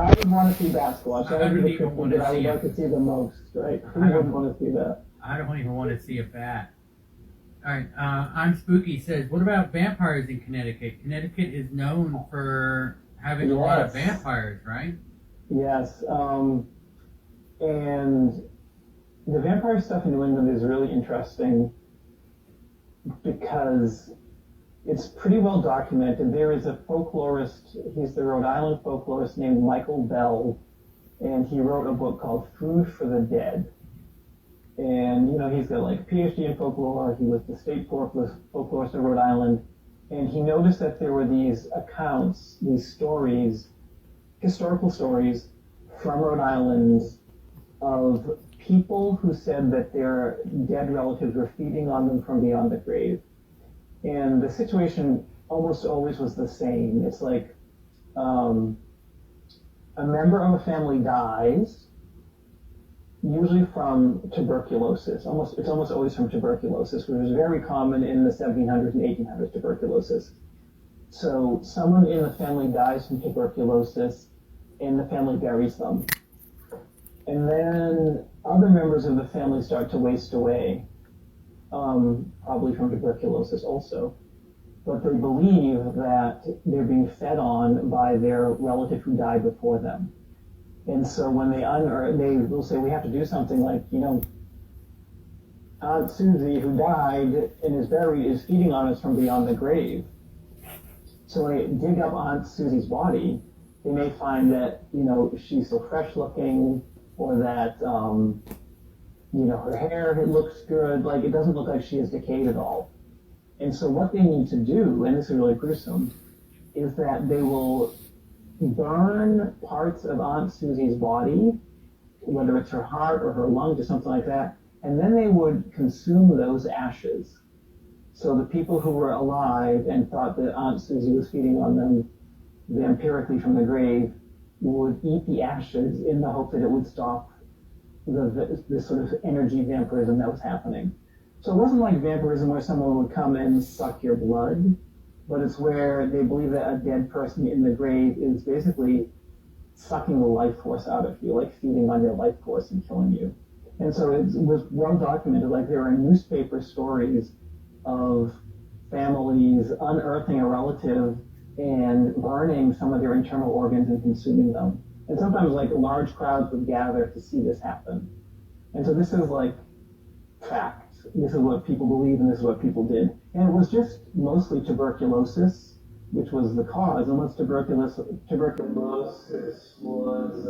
I would want to see that Squatch. That I would don't be the even cryptid want that to I would see like it. to see the most, right? Who I don't- wouldn't want to see that? I don't even want to see a bat. All right, I'm Spooky says, what about vampires in Connecticut? Connecticut is known for having a lot of Yes. vampires, right? Yes, and the vampire stuff in New England is really interesting because it's pretty well documented. There is a folklorist, he's the Rhode Island folklorist named Michael Bell, and he wrote a book called Food for the Dead. And, you know, he's got like a PhD in folklore, he was the state folklorist of Rhode Island, and he noticed that there were these accounts, these stories, historical stories from Rhode Island of people who said that their dead relatives were feeding on them from beyond the grave. And the situation almost always was the same. It's like a member of a family dies, usually from tuberculosis. It's almost always from tuberculosis, which was very common in the 1700s and 1800s, tuberculosis. So someone in the family dies from tuberculosis, and the family buries them. And then other members of the family start to waste away, probably from tuberculosis also. But they believe that they're being fed on by their relative who died before them. And so when they unearth, they will say, we have to do something like, you know, Aunt Susie, who died and is buried, is feeding on us from beyond the grave. So when they dig up Aunt Susie's body, they may find that, you know, she's still fresh looking, or that, you know, her hair, it looks good, like it doesn't look like she has decayed at all. And so what they need to do, and this is really gruesome, is that they will burn parts of Aunt Susie's body, whether it's her heart or her lungs or something like that, and then they would consume those ashes. So the people who were alive and thought that Aunt Susie was feeding on them vampirically from the grave would eat the ashes in the hope that it would stop this sort of energy vampirism that was happening. So it wasn't like vampirism where someone would come and suck your blood, but it's where they believe that a dead person in the grave is basically sucking the life force out of you, like feeding on your life force and killing you. And so it was well documented, like there are newspaper stories of families unearthing a relative and burning some of their internal organs and consuming them. And sometimes like large crowds would gather to see this happen. And so this is like fact. This is what people believe and this is what people did. And it was just mostly tuberculosis, which was the cause. And once tuberculosis was